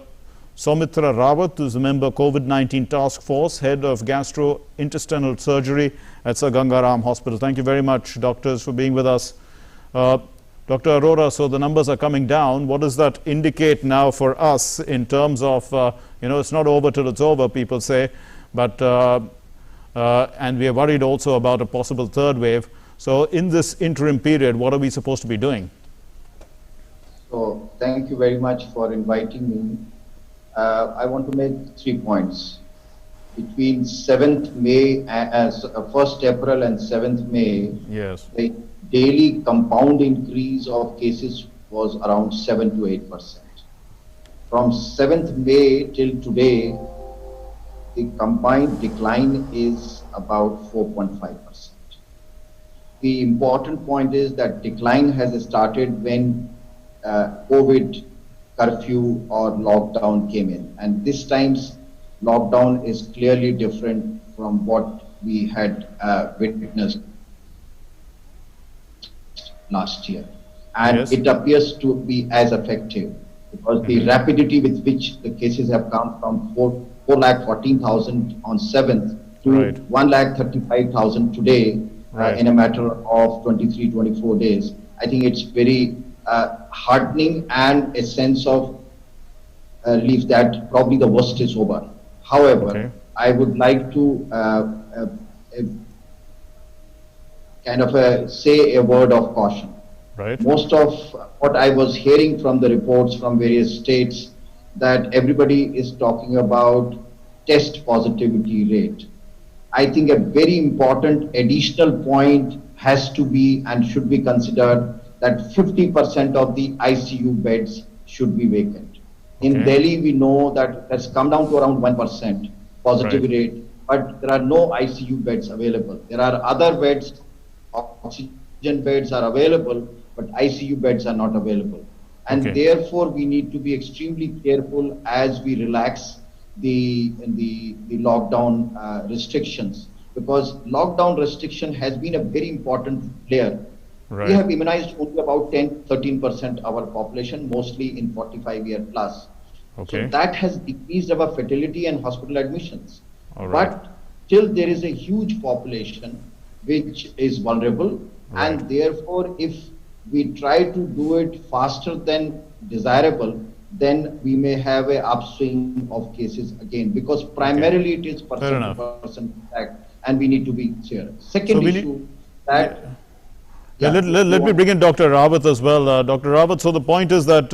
Soumitra Rawat, who's a member COVID-19 Task Force, head of gastrointestinal surgery at Sir Gangaram Hospital. Thank you very much, doctors, for being with us. Dr. Arora, so the numbers are coming down. What does that indicate now for us in terms of, it's not over till it's over, people say, but and we are worried also about a possible third wave. So in this interim period, what are we supposed to be doing? So thank you very much for inviting me. I want to make 3 points. Between 7th May, 1st April and 7th May, yes, the daily compound increase of cases was around 7 to 8%. From 7th May till today, the combined decline is about 4.5%. The important point is that decline has started when COVID curfew or lockdown came in. And this time's lockdown is clearly different from what we had witnessed last year. And yes, it appears to be as effective because the rapidity with which the cases have come from 4,14,000 on 7th to 1,35,000 today in a matter of 23, 24 days. I think it's very heartening and a sense of relief that probably the worst is over. However, I would like to say a word of caution. Most of what I was hearing from the reports from various states, that everybody is talking about test positivity rate. I think a very important additional point has to be and should be considered that 50% of the ICU beds should be vacant. In Delhi, we know that it has come down to around 1% positivity rate, but there are no ICU beds available. There are other beds, oxygen beds are available, but ICU beds are not available. And therefore, we need to be extremely careful as we relax the lockdown restrictions, because lockdown restriction has been a very important player. We have immunized only about 10-13% of our population, mostly in 45-year plus. So that has decreased our fatality and hospital admissions. But still there is a huge population which is vulnerable, and therefore if we try to do it faster than desirable, then we may have an upswing of cases again, because primarily it is person impact, and we need to be clear. Second issue that let me bring in Dr. Rawat as well. Dr. Rawat, so the point is that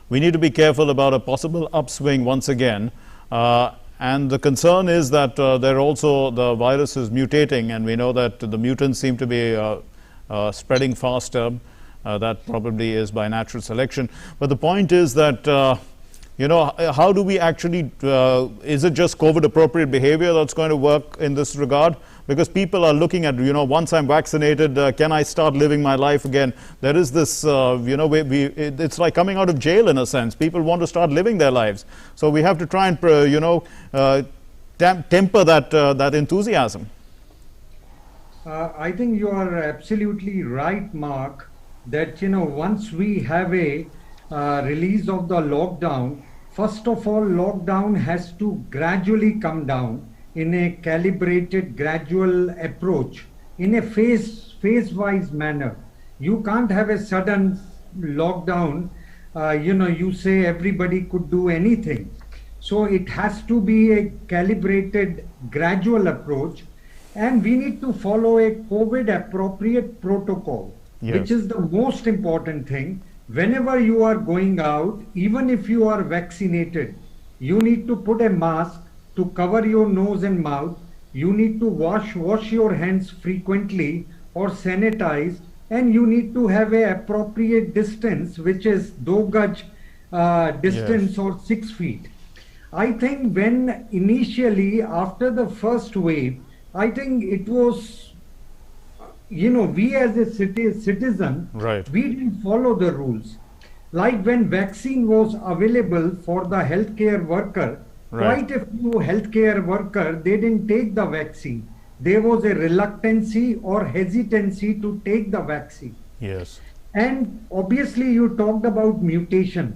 we need to be careful about a possible upswing once again. And the concern is that the virus is mutating, and we know that the mutants seem to be spreading faster. That probably is by natural selection. But the point is that, how do we actually, is it just COVID appropriate behavior that's going to work in this regard? Because people are looking at, once I'm vaccinated, can I start living my life again? There is this, it's like coming out of jail in a sense. People want to start living their lives. So we have to try and, temper that enthusiasm. I think you are absolutely right, Mark, that, once we have a release of the lockdown, first of all, lockdown has to gradually come down in a calibrated, gradual approach, in a phase-wise manner. You can't have a sudden lockdown you say everybody could do anything. So it has to be a calibrated, gradual approach, and we need to follow a COVID appropriate protocol, which is the most important thing. Whenever you are going out, even if you are vaccinated, you need to put a mask to cover your nose and mouth. You need to wash your hands frequently or sanitize, and you need to have a appropriate distance, which is 2 gaj distance or 6 feet. I think when initially after the first wave, I think it was, we as a citizen, we didn't follow the rules. Like when vaccine was available for the healthcare worker, quite a few healthcare workers, they didn't take the vaccine. There was a reluctancy or hesitancy to take the vaccine. Yes. And obviously you talked about mutation.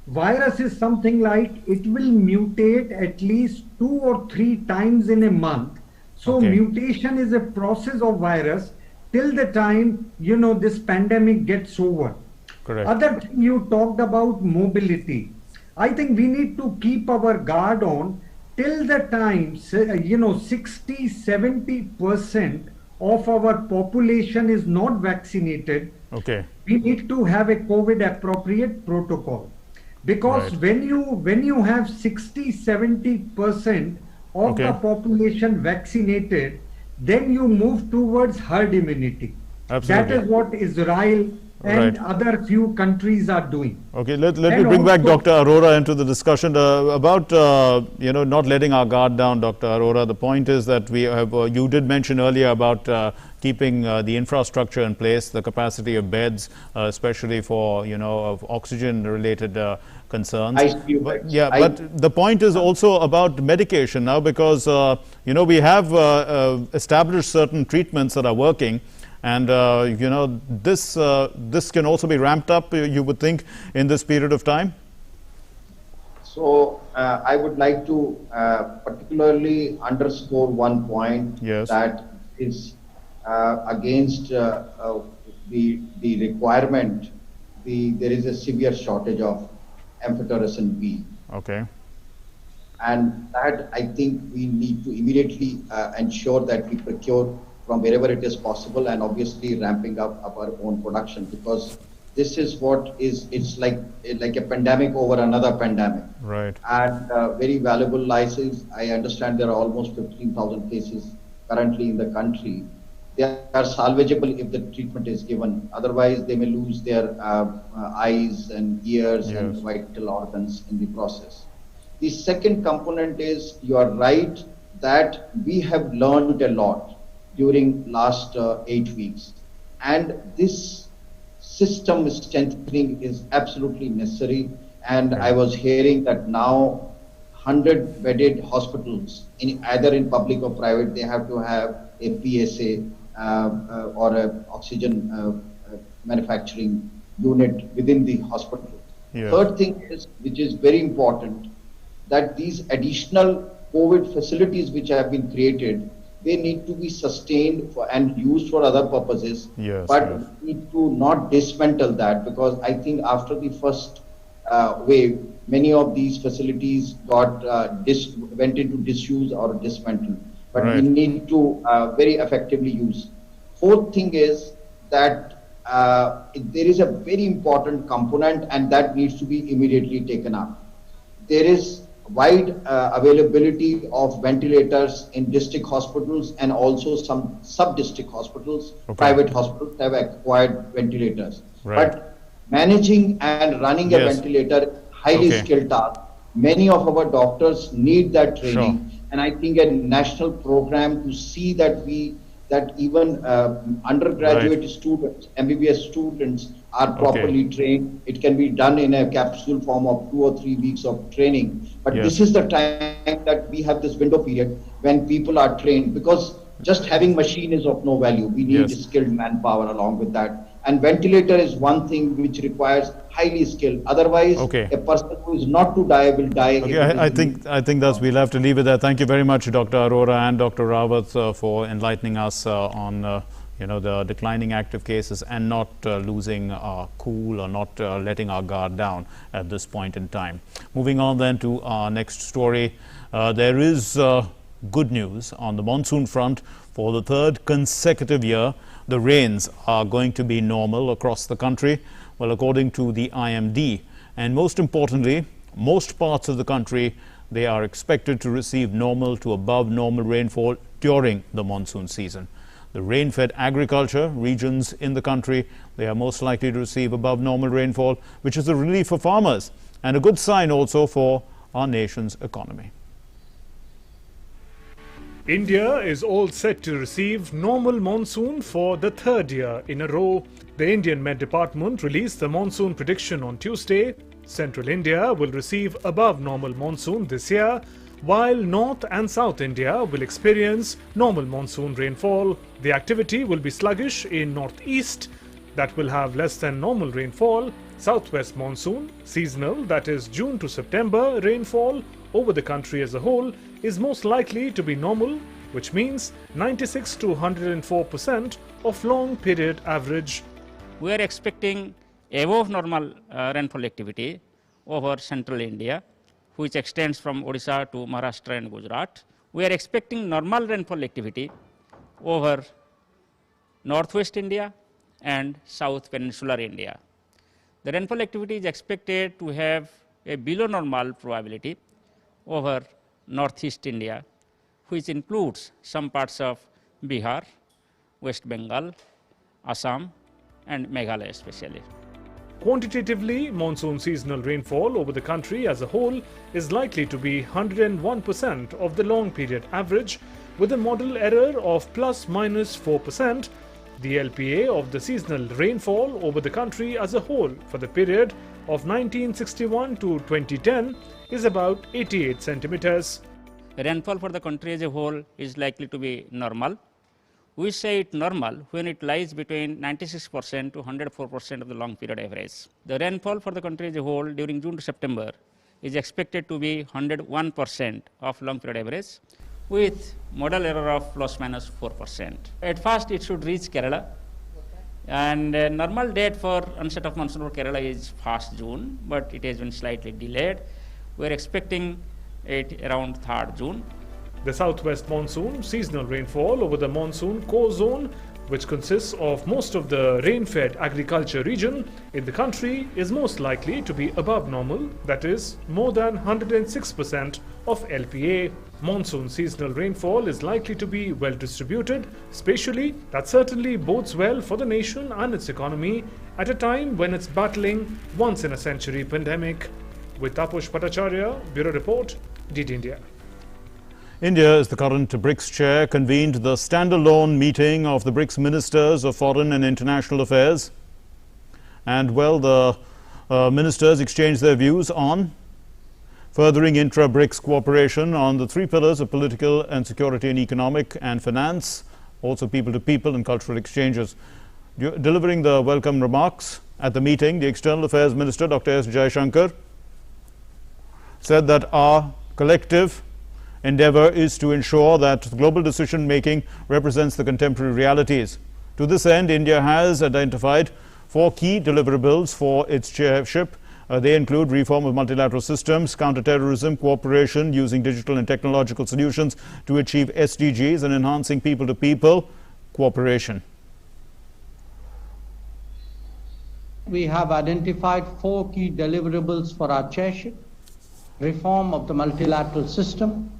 Virus is something like it will mutate at least 2 or 3 times in a month. So mutation is a process of virus till the time, this pandemic gets over. Correct. Other thing you talked about mobility. I think we need to keep our guard on till the time, 60-70% of our population is not vaccinated. We need to have a COVID appropriate protocol. Because when you have 60-70% of the population vaccinated, then you move towards herd immunity. Absolutely. That is what Israel and other few countries are doing. Okay, let me bring back Dr. Arora into the discussion about not letting our guard down, Dr. Arora. The point is that we have you did mention earlier about keeping the infrastructure in place, the capacity of beds, especially for of oxygen related concerns. But the point is also about medication now, because we have established certain treatments that are working. And this can also be ramped up, you would think, in this period of time. So I would like to particularly underscore one point that is against the requirement. There is a severe shortage of amphotericin B. And that I think we need to immediately ensure that we procure from wherever it is possible, and obviously ramping up our own production, because this is what it's like a pandemic over another pandemic. And very valuable license. I understand there are almost 15,000 cases currently in the country. They are salvageable if the treatment is given. Otherwise, they may lose their eyes and ears and vital organs in the process. The second component is, you are right that we have learned a lot during last 8 weeks, and this system strengthening is absolutely necessary. And I was hearing that now 100 bedded hospitals, either in public or private, they have to have a PSA or a oxygen manufacturing unit within the hospital. Third thing is, which is very important, that these additional COVID facilities which have been created, they need to be sustained and used for other purposes, but we need to not dismantle that, because I think after the first wave, many of these facilities got went into disuse or dismantled, but we need to very effectively use. Fourth thing is that there is a very important component, and that needs to be immediately taken up. There is wide availability of ventilators in district hospitals, and also some sub-district hospitals, private hospitals have acquired ventilators. But managing and running a ventilator, highly skilled task. Many of our doctors need that training, and I think a national program to see that even undergraduate students, MBBS students, are properly trained. It can be done in a capsule form of 2 or 3 weeks of training. But this is the time that we have this window period when people are trained, because just having machine is of no value. We need skilled manpower along with that. And ventilator is one thing which requires highly skilled. Otherwise, a person who is not to die will die. I think that's, we'll have to leave it there. Thank you very much, Dr. Arora and Dr. Rawat, for enlightening us on the declining active cases and not losing our cool or not letting our guard down at this point in time. Moving on then to our next story, there is good news on the monsoon front. For the third consecutive year, the rains are going to be normal across the country, well, according to the IMD. And most importantly, most parts of the country, they are expected to receive normal to above normal rainfall during the monsoon season. The rain-fed agriculture regions in the country, they are most likely to receive above normal rainfall, which is a relief for farmers and a good sign also for our nation's economy. India is all set to receive normal monsoon for the third year in a row. The Indian Met Department released the monsoon prediction on Tuesday. Central India will receive above normal monsoon this year, while North and South India will experience normal monsoon rainfall. The activity will be sluggish in Northeast, that will have less than normal rainfall. Southwest monsoon, seasonal, that is June to September rainfall over the country as a whole, is most likely to be normal, which means 96 to 104% of long period average. We are expecting above normal rainfall activity over central India, which extends from Odisha to Maharashtra and Gujarat. We are expecting normal rainfall activity over northwest India and south peninsular India. The rainfall activity is expected to have a below normal probability over northeast India, which includes some parts of Bihar, West Bengal, Assam and Meghalaya especially. Quantitatively, monsoon seasonal rainfall over the country as a whole is likely to be 101% of the long period average, with a model error of plus minus 4%. The LPA of the seasonal rainfall over the country as a whole for the period of 1961 to 2010 is about 88 centimeters. Rainfall for the country as a whole is likely to be normal. We say it normal when it lies between 96% to 104% of the long period average. The rainfall for the country as a whole during June to September is expected to be 101% of long period average, with model error of plus minus 4%. At first it should reach Kerala, and normal date for onset of monsoon for Kerala is 1st June, but it has been slightly delayed. We are expecting it around 3rd June. The southwest monsoon seasonal rainfall over the monsoon core zone, which consists of most of the rain-fed agriculture region in the country, is most likely to be above normal, that is more than 106% of LPA. Monsoon seasonal rainfall is likely to be well distributed spatially. That certainly bodes well for the nation and its economy at a time when it's battling once-in-a-century pandemic. With Tapush Bhattacharya, Bureau Report, DD India. India, as the current BRICS chair, convened the standalone meeting of the BRICS Ministers of Foreign and International Affairs. And, well, the ministers exchanged their views on furthering intra-BRICS cooperation on the three pillars of political and security and economic and finance, also people-to-people and cultural exchanges. Delivering the welcome remarks at the meeting, the External Affairs Minister, Dr. S. Jaishankar, said that our collective endeavor is to ensure that global decision-making represents the contemporary realities. To this end, India has identified 4 key deliverables for its chairship. They include reform of multilateral systems, counter-terrorism, cooperation using digital and technological solutions to achieve SDGs, and enhancing people-to-people cooperation. We have identified 4 key deliverables for our chairship: reform of the multilateral system,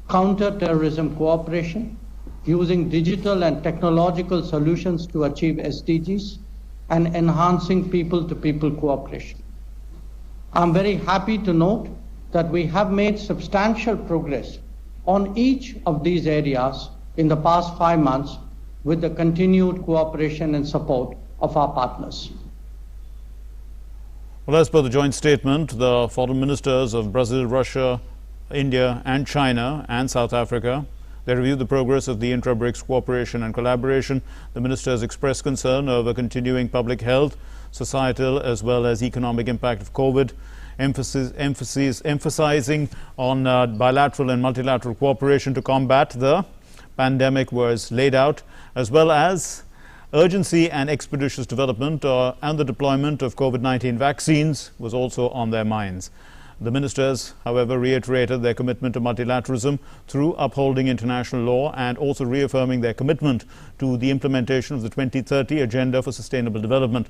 counter-terrorism cooperation, using digital and technological solutions to achieve SDGs, and enhancing people-to-people cooperation. I'm very happy to note that we have made substantial progress on each of these areas in the past 5 months with the continued cooperation and support of our partners. Well, as per the joint statement, the foreign ministers of Brazil, Russia, India and China and South Africa, they reviewed the progress of the intra-BRICS cooperation and collaboration. The ministers expressed concern over continuing public health, societal as well as economic impact of COVID, emphasizing on bilateral and multilateral cooperation to combat the pandemic was laid out, as well as Urgency and expeditious development and the deployment of COVID-19 vaccines was also on their minds. The ministers, however, reiterated their commitment to multilateralism through upholding international law and also reaffirming their commitment to the implementation of the 2030 Agenda for Sustainable Development.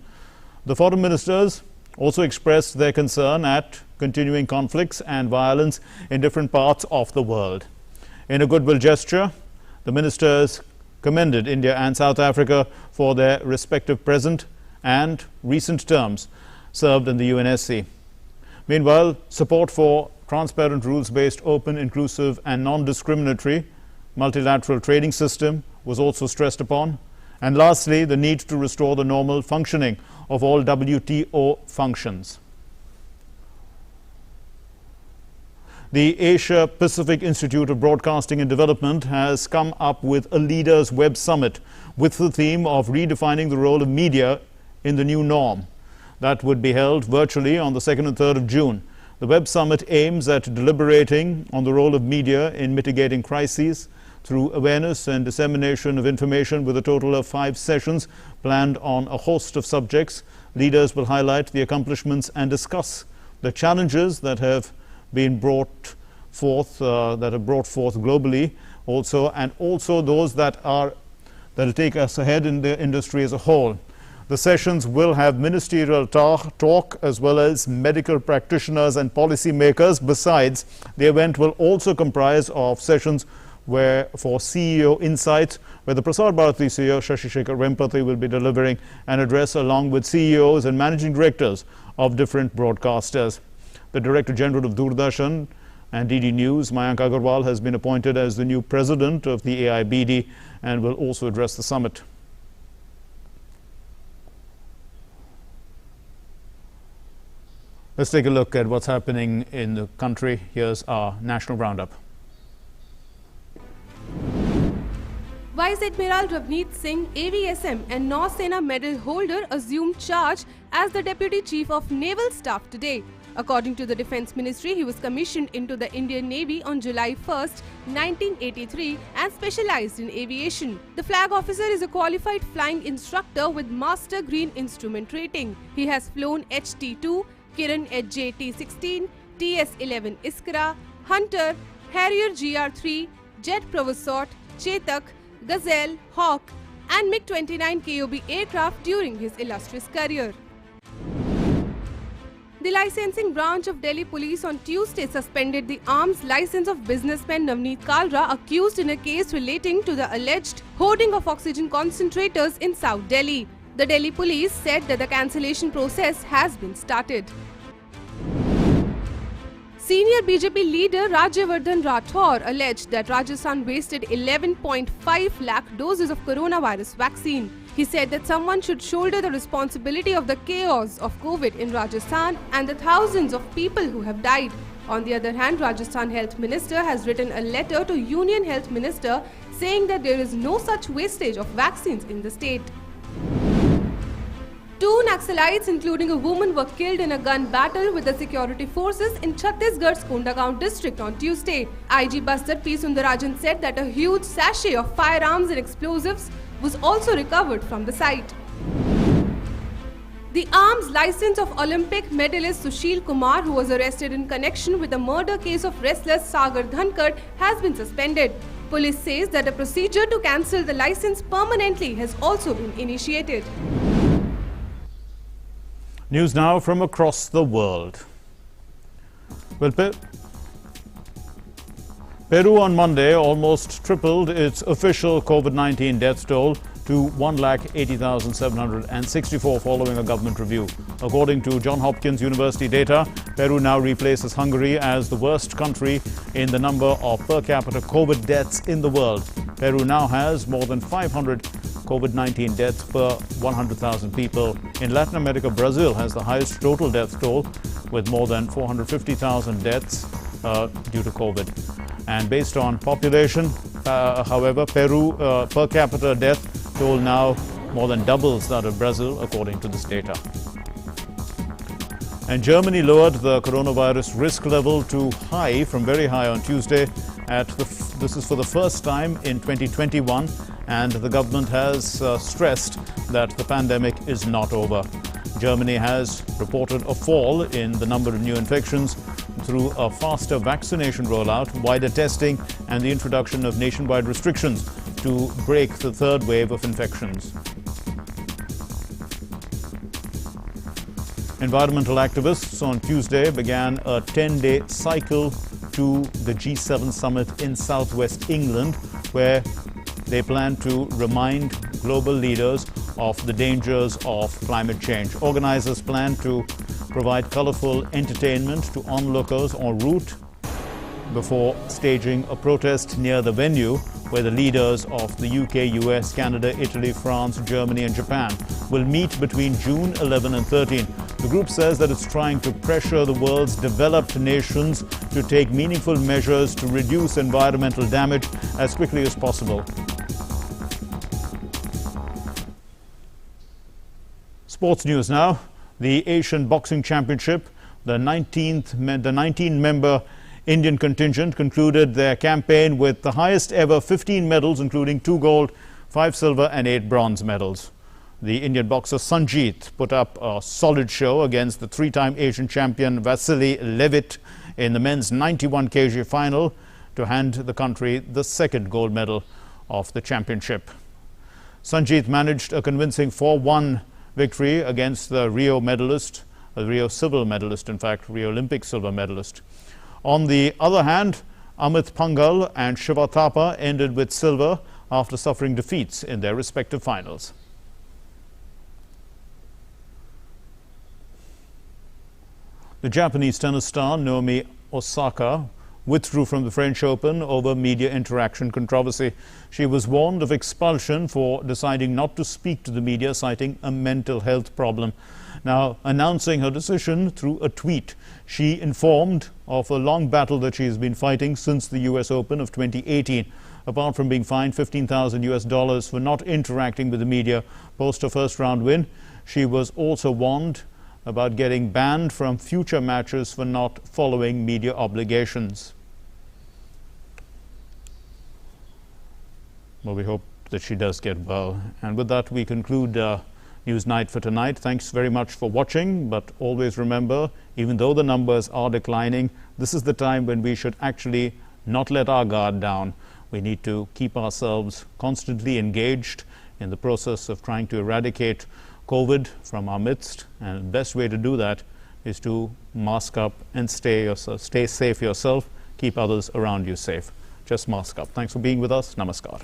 The foreign ministers also expressed their concern at continuing conflicts and violence in different parts of the world. In a goodwill gesture, the ministers commended India and South Africa for their respective present and recent terms served in the UNSC. Meanwhile, support for transparent, rules-based, open, inclusive and non-discriminatory multilateral trading system was also stressed upon. And lastly, the need to restore the normal functioning of all WTO functions. The Asia Pacific Institute of Broadcasting and Development has come up with a Leaders Web Summit with the theme of redefining the role of media in the new norm. That would be held virtually on the 2nd and 3rd of June. The Web Summit aims at deliberating on the role of media in mitigating crises through awareness and dissemination of information, with a total of 5 sessions planned on a host of subjects. Leaders will highlight the accomplishments and discuss the challenges that have been brought forth, globally also, and also those that will take us ahead in the industry as a whole. The sessions will have ministerial talk as well as medical practitioners and policy makers. Besides, the event will also comprise of sessions for CEO Insights, where the Prasar Bharati CEO Shashi Shekhar Vempati will be delivering an address along with CEOs and managing directors of different broadcasters. The Director General of Doordarshan and DD News, Mayank Agarwal, has been appointed as the new president of the AIBD and will also address the summit. Let's take a look at what's happening in the country. Here's our national roundup. Vice Admiral Ravneet Singh, AVSM and Nausena medal holder, assumed charge as the Deputy Chief of Naval Staff today. According to the Defence Ministry, he was commissioned into the Indian Navy on July 1, 1983 and specialised in aviation. The flag officer is a qualified flying instructor with Master Green Instrument rating. He has flown HT-2, Kiran HJ-T-16, TS-11 Iskra, Hunter, Harrier GR-3, Jet Provosort, Chetak, Gazelle, Hawk and MiG-29 KOB aircraft during his illustrious career. The licensing branch of Delhi Police on Tuesday suspended the arms license of businessman Navneet Kalra, accused in a case relating to the alleged hoarding of oxygen concentrators in South Delhi. The Delhi Police said that the cancellation process has been started. Senior BJP leader Rajyavardhan Rathore alleged that Rajasthan wasted 11.5 lakh doses of coronavirus vaccine. He said that someone should shoulder the responsibility of the chaos of COVID in Rajasthan and the thousands of people who have died. On the other hand, Rajasthan Health Minister has written a letter to Union Health Minister saying that there is no such wastage of vaccines in the state. 2 Naxalites, including a woman, were killed in a gun battle with the security forces in Chhattisgarh's Kondagaon district on Tuesday. IG Bastard P. Sundarajan said that a huge sachet of firearms and explosives was also recovered from the site. The arms license of Olympic medalist Sushil Kumar, who was arrested in connection with the murder case of wrestler Sagar Dhankar, has been suspended. Police says that a procedure to cancel the license permanently has also been initiated. News now from across the world. Well, Peru on Monday almost tripled its official COVID-19 death toll to 1,80,764 following a government review. According to Johns Hopkins University data, Peru now replaces Hungary as the worst country in the number of per capita COVID deaths in the world. Peru now has more than 500 COVID-19 deaths per 100,000 people. In Latin America, Brazil has the highest total death toll with more than 450,000 deaths due to COVID. And based on population, however, Peru per capita death toll now more than doubles that of Brazil, according to this data. And Germany lowered the coronavirus risk level to high from very high on Tuesday at the This is for the first time in 2021, and the government has stressed that the pandemic is not over. Germany has reported a fall in the number of new infections through a faster vaccination rollout, wider testing, and the introduction of nationwide restrictions to break the third wave of infections. Environmental activists on Tuesday began a 10-day cycle to the G7 summit in southwest England, where they plan to remind global leaders of the dangers of climate change. Organizers plan to provide colorful entertainment to onlookers en route before staging a protest near the venue, where the leaders of the UK, US, Canada, Italy, France, Germany and Japan will meet between June 11 and 13. The group says that it's trying to pressure the world's developed nations to take meaningful measures to reduce environmental damage as quickly as possible. Sports news now. The Asian Boxing Championship, the 19-member Indian contingent concluded their campaign with the highest ever 15 medals, including 2 gold, 5 silver and 8 bronze medals. The Indian boxer Sanjeet put up a solid show against the 3-time Asian champion Vasily Levitt in the men's 91 kg final to hand the country the 2nd gold medal of the championship. Sanjeet managed a convincing 4-1 victory against the Rio silver medalist, Rio Olympic silver medalist. On the other hand, Amit Pangal and Shiva Thapa ended with silver after suffering defeats in their respective finals. The Japanese tennis star Naomi Osaka withdrew from the French Open over media interaction controversy. She was warned of expulsion for deciding not to speak to the media, citing a mental health problem. Now, announcing her decision through a tweet, she informed of a long battle that she has been fighting since the US Open of 2018. Apart from being fined $15,000 for not interacting with the media post her first round win, she was also warned about getting banned from future matches for not following media obligations. Well, we hope that she does get well. And with that, we conclude News Night for tonight. Thanks very much for watching, but always remember, even though the numbers are declining, this is the time when we should actually not let our guard down. We need to keep ourselves constantly engaged in the process of trying to eradicate COVID from our midst, and the best way to do that is to mask up and stay safe yourself, keep others around you safe. Just mask up. Thanks for being with us. Namaskar.